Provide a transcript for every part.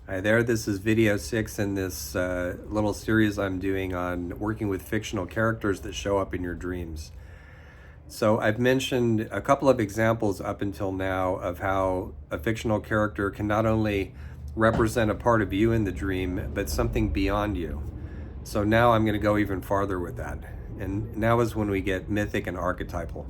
Hi there, this is video 6 in this little series I'm doing on working with fictional characters that show up in your dreams. So I've mentioned a couple of examples up until now of how a fictional character can not only represent a part of you in the dream, but something beyond you. So now I'm going to go even farther with that. And now is when we get mythic and archetypal.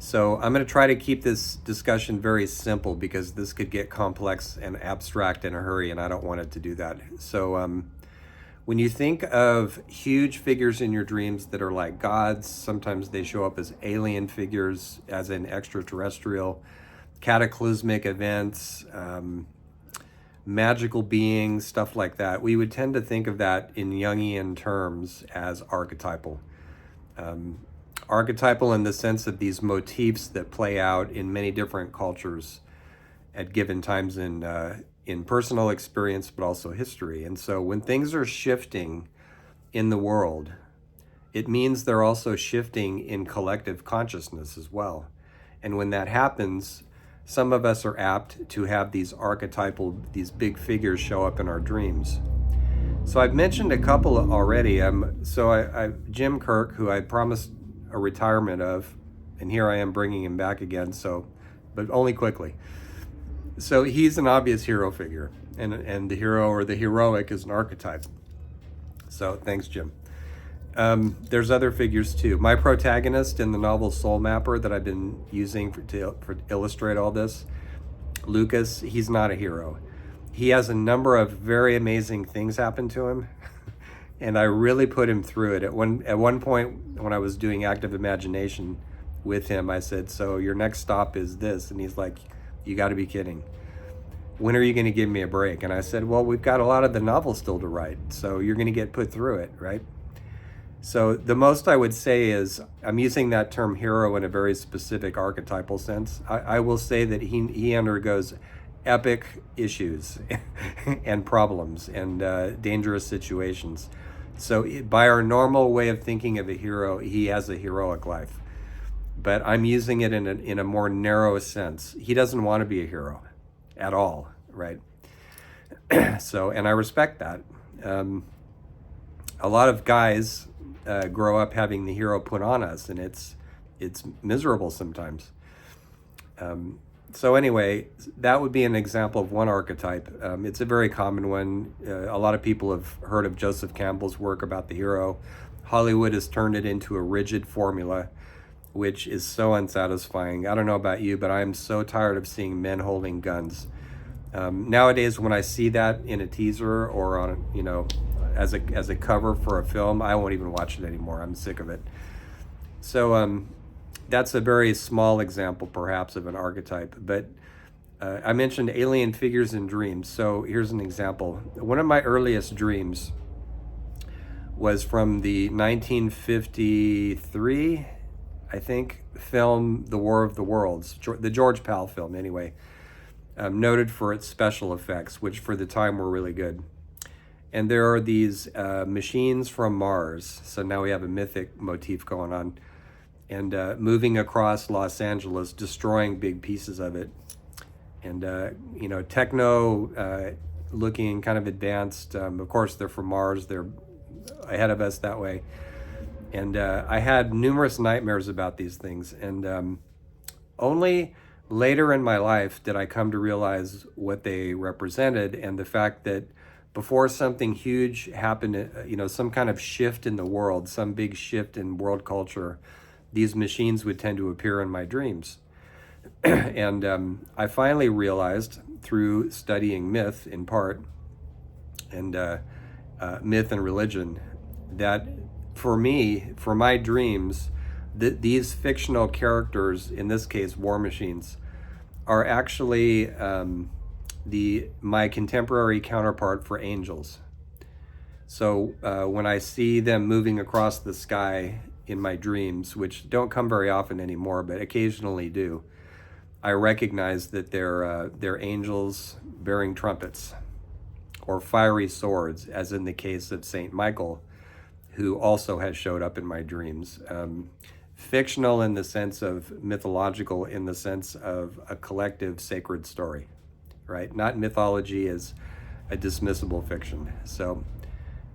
So I'm going to try to keep this discussion very simple because this could get complex and abstract in a hurry, and I don't want it to do that. So when you think of huge figures in your dreams that are like gods, sometimes they show up as alien figures, as in extraterrestrial, cataclysmic events, magical beings, stuff like that. We would tend to think of that in Jungian terms as archetypal. Archetypal in the sense of these motifs that play out in many different cultures at given times in personal experience, but also history. And so when things are shifting in the world, it means they're also shifting in collective consciousness as well. And when that happens, some of us are apt to have these archetypal, these big figures show up in our dreams. So I've mentioned a couple already. Jim Kirk, who I promised a retirement of, and here I am bringing him back again, but only quickly. So he's an obvious hero figure, and the hero or the heroic is an archetype. So thanks, Jim. There's other figures too. My protagonist in the novel Soul Mapper that I've been using to illustrate all this, Lucas, he's not a hero. He has a number of very amazing things happen to him. And I really put him through it. At one point when I was doing active imagination with him, I said, so your next stop is this. And he's like, you got to be kidding. When are you going to give me a break? And I said, well, we've got a lot of the novel still to write. So you're going to get put through it, right? So the most I would say is, I'm using that term hero in a very specific archetypal sense. I will say that he undergoes epic issues and problems and dangerous situations. So by our normal way of thinking of a hero, he has a heroic life. But I'm using it in a more narrow sense. He doesn't want to be a hero at all, right? And I respect that. A lot of guys grow up having the hero put on us, and it's miserable sometimes. So anyway, that would be an example of one archetype. It's a very common one. A lot of people have heard of Joseph Campbell's work about the hero. Hollywood has turned it into a rigid formula, which is so unsatisfying. I don't know about you, but I'm so tired of seeing men holding guns. Nowadays, when I see that in a teaser or on, as a cover for a film, I won't even watch it anymore. I'm sick of it. So that's a very small example, perhaps, of an archetype. But I mentioned alien figures in dreams. So here's an example. One of my earliest dreams was from the 1953, I think, film The War of the Worlds, the George Pal film, anyway, noted for its special effects, which for the time were really good. And there are these machines from Mars. So now we have a mythic motif going on. And moving across Los Angeles, destroying big pieces of it. And, techno looking kind of advanced. Of course, they're from Mars. They're ahead of us that way. And I had numerous nightmares about these things. And only later in my life did I come to realize what they represented and the fact that before something huge happened, some kind of shift in the world, some big shift in world culture, these machines would tend to appear in my dreams. And I finally realized through studying myth in part, and myth and religion, that for me, for my dreams, these fictional characters, in this case war machines, are actually my contemporary counterpart for angels. So when I see them moving across the sky in my dreams, which don't come very often anymore, but occasionally do, I recognize that they're angels bearing trumpets or fiery swords, as in the case of Saint Michael, who also has showed up in my dreams. Fictional in the sense of mythological, in the sense of a collective sacred story, right? Not mythology as a dismissible fiction. So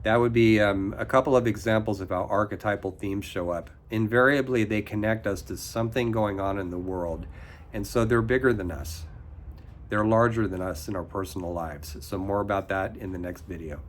that would be a couple of examples of how archetypal themes show up. Invariably, they connect us to something going on in the world, and so they're bigger than us. They're larger than us in our personal lives. So more about that in the next video.